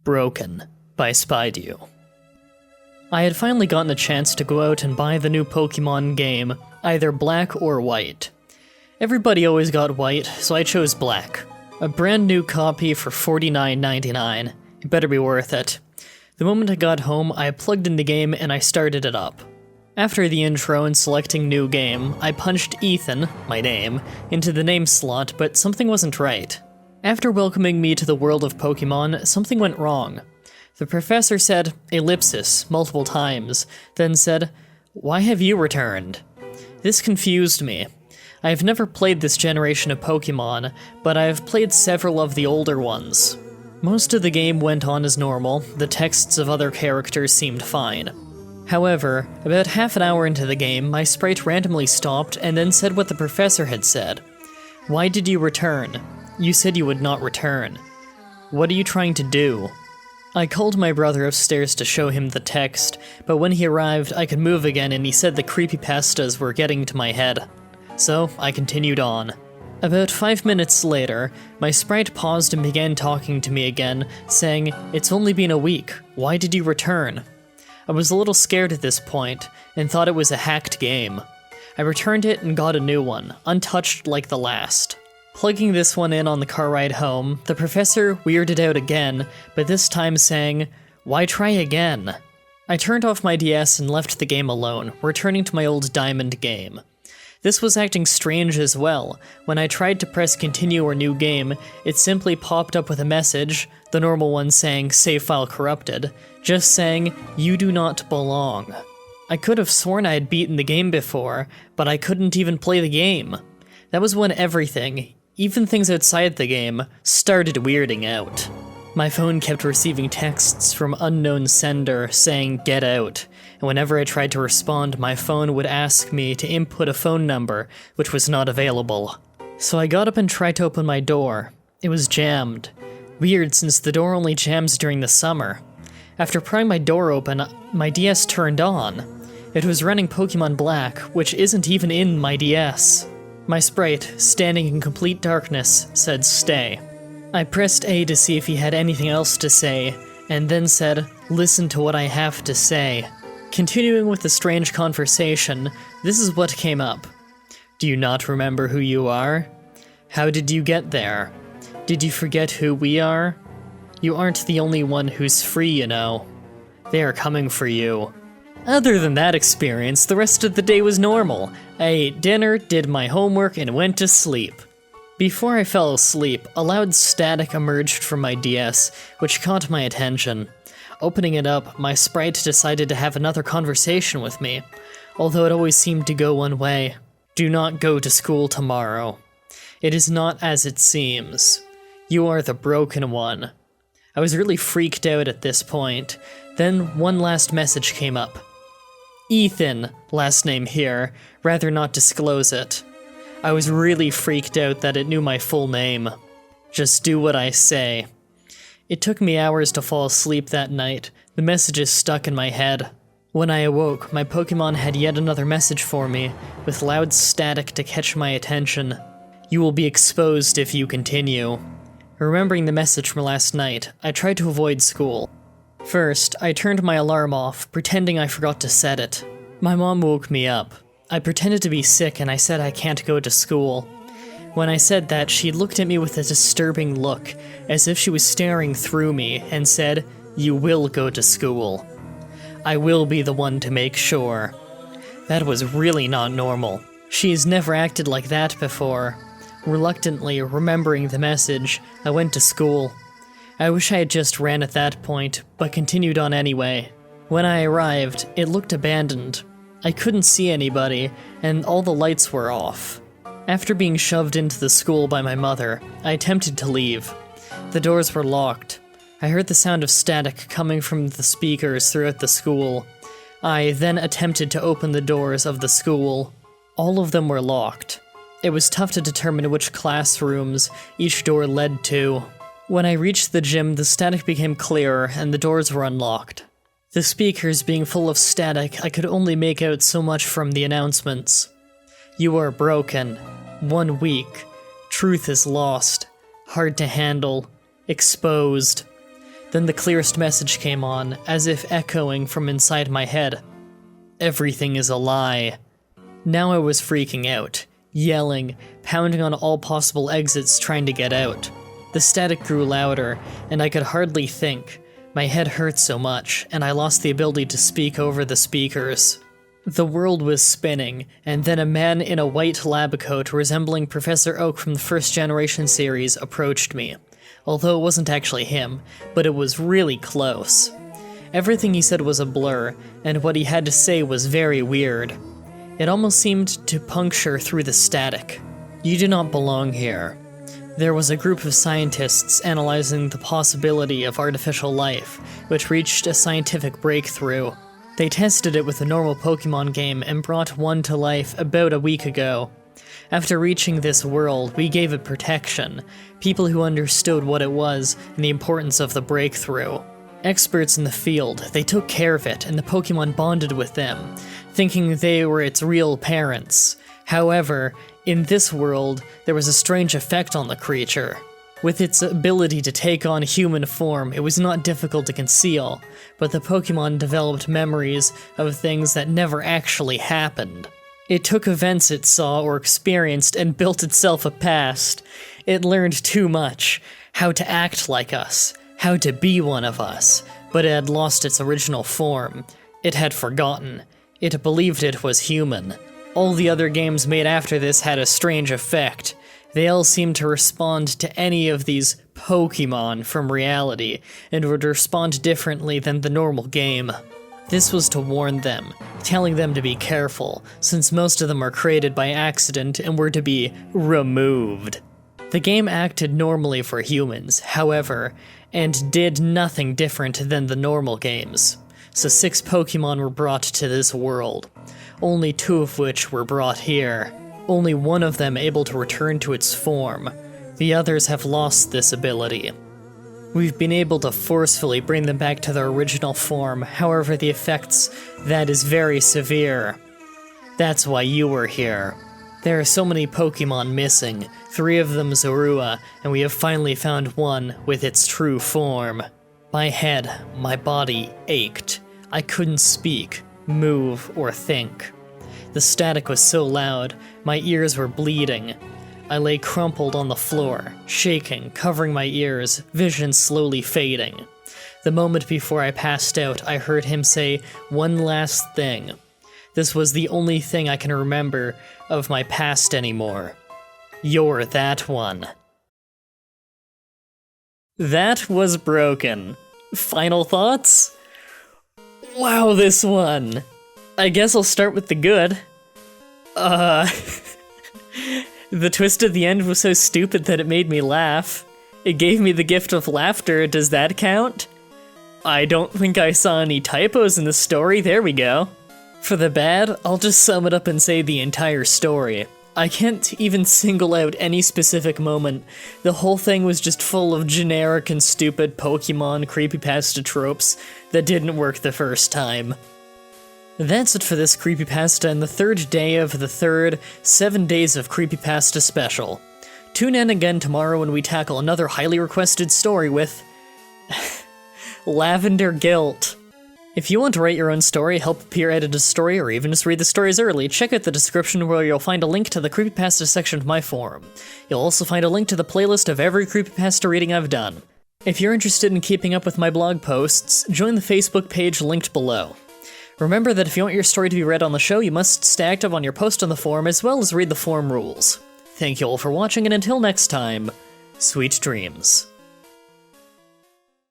Broken by Spydew. I had finally gotten a chance to go out and buy the new Pokémon game, either black or white. Everybody always got white, so I chose black. A brand new copy for $49.99. It better be worth it. The moment I got home, I plugged in the game and I started it up. After the intro and selecting new game, I punched Ethan, my name, into the name slot, but something wasn't right. After welcoming me to the world of Pokémon, something went wrong. The professor said, ellipsis, multiple times, then said, "Why have you returned?" This confused me. I have never played this generation of Pokémon, but I have played several of the older ones. Most of the game went on as normal, the texts of other characters seemed fine. However, about half an hour into the game, my sprite randomly stopped and then said what the professor had said. "Why did you return? You said you would not return. What are you trying to do?" I called my brother upstairs to show him the text, but when he arrived, I could move again and he said the creepypastas were getting to my head. So, I continued on. About 5 minutes later, my sprite paused and began talking to me again, saying, "It's only been a week. Why did you return?" I was a little scared at this point, and thought it was a hacked game. I returned it and got a new one, untouched like the last. Plugging this one in on the car ride home, the professor weirded out again, but this time saying, "Why try again?" I turned off my DS and left the game alone, returning to my old Diamond game. This was acting strange as well. When I tried to press continue or new game, it simply popped up with a message, the normal one saying save file corrupted, just saying you do not belong. I could have sworn I had beaten the game before, but I couldn't even play the game. That was when everything, even things outside the game, started weirding out. My phone kept receiving texts from unknown sender saying get out, and whenever I tried to respond, my phone would ask me to input a phone number, which was not available. So I got up and tried to open my door. It was jammed. Weird, since the door only jams during the summer. After prying my door open, my DS turned on. It was running Pokémon Black, which isn't even in my DS. My sprite, standing in complete darkness, said stay. I pressed A to see if he had anything else to say, and then said, "Listen to what I have to say." Continuing with the strange conversation, this is what came up. "Do you not remember who you are? How did you get there? Did you forget who we are? You aren't the only one who's free, you know. They are coming for you." Other than that experience, the rest of the day was normal. I ate dinner, did my homework, and went to sleep. Before I fell asleep, a loud static emerged from my DS, which caught my attention. Opening it up, my sprite decided to have another conversation with me, although it always seemed to go one way. "Do not go to school tomorrow. It is not as it seems. You are the broken one." I was really freaked out at this point. Then one last message came up. Ethan, last name here, rather not disclose it. I was really freaked out that it knew my full name. Just do what I say. It took me hours to fall asleep that night. The messages stuck in my head. When I awoke, my Pokémon had yet another message for me, with loud static to catch my attention. "You will be exposed if you continue." Remembering the message from last night, I tried to avoid school. First, I turned my alarm off, pretending I forgot to set it. My mom woke me up. I pretended to be sick and I said I can't go to school. When I said that, she looked at me with a disturbing look, as if she was staring through me, and said, "You will go to school. I will be the one to make sure." That was really not normal. She's never acted like that before. Reluctantly remembering the message, I went to school. I wish I had just ran at that point, but continued on anyway. When I arrived, it looked abandoned. I couldn't see anybody, and all the lights were off. After being shoved into the school by my mother, I attempted to leave. The doors were locked. I heard the sound of static coming from the speakers throughout the school. I then attempted to open the doors of the school. All of them were locked. It was tough to determine which classrooms each door led to. When I reached the gym, the static became clearer and the doors were unlocked. The speakers being full of static, I could only make out so much from the announcements. "You are broken. 1 week. Truth is lost. Hard to handle. Exposed." Then the clearest message came on, as if echoing from inside my head. Everything is a lie. Now I was freaking out, yelling, pounding on all possible exits trying to get out. The static grew louder, and I could hardly think. My head hurt so much, and I lost the ability to speak over the speakers. The world was spinning, and then a man in a white lab coat resembling Professor Oak from the First Generation series approached me. Although it wasn't actually him, but it was really close. Everything he said was a blur, and what he had to say was very weird. It almost seemed to puncture through the static. You do not belong here. There was a group of scientists analyzing the possibility of artificial life, which reached a scientific breakthrough. They tested it with a normal Pokémon game and brought one to life about a week ago. After reaching this world, we gave it protection, people who understood what it was and the importance of the breakthrough. Experts in the field, they took care of it, and the Pokémon bonded with them, thinking they were its real parents. However, in this world, there was a strange effect on the creature. With its ability to take on human form, it was not difficult to conceal, but the Pokémon developed memories of things that never actually happened. It took events it saw or experienced and built itself a past. It learned too much, how to act like us, how to be one of us, but it had lost its original form. It had forgotten. It believed it was human. All the other games made after this had a strange effect. They all seemed to respond to any of these Pokémon from reality, and would respond differently than the normal game. This was to warn them, telling them to be careful, since most of them are created by accident and were to be removed. The game acted normally for humans, however, and did nothing different than the normal games. So 6 Pokémon were brought to this world, only 2 of which were brought here. Only one of them able to return to its form. The others have lost this ability. We've been able to forcefully bring them back to their original form, however the effects, that is very severe. That's why you were here. There are so many Pokémon missing, 3 of them Zorua, and we have finally found one with its true form. My head, my body ached. I couldn't speak, move, or think. The static was so loud, my ears were bleeding. I lay crumpled on the floor, shaking, covering my ears, vision slowly fading. The moment before I passed out, I heard him say one last thing. This was the only thing I can remember of my past anymore. You're that one. That was broken. Final thoughts? Wow, this one. I guess I'll start with the good. The twist at the end was so stupid that it made me laugh. It gave me the gift of laughter, does that count? I don't think I saw any typos in the story, there we go. For the bad, I'll just sum it up and say the entire story. I can't even single out any specific moment. The whole thing was just full of generic and stupid Pokémon creepypasta tropes that didn't work the first time. That's it for this creepypasta and the 3rd day of the 3rd 7 Days of Creepypasta special. Tune in again tomorrow when we tackle another highly requested story with Lavender Guilt. If you want to write your own story, help peer edit a story, or even just read the stories early, check out the description where you'll find a link to the creepypasta section of my forum. You'll also find a link to the playlist of every creepypasta reading I've done. If you're interested in keeping up with my blog posts, join the Facebook page linked below. Remember that if you want your story to be read on the show, you must stay active on your post on the forum as well as read the forum rules. Thank you all for watching, and until next time, sweet dreams.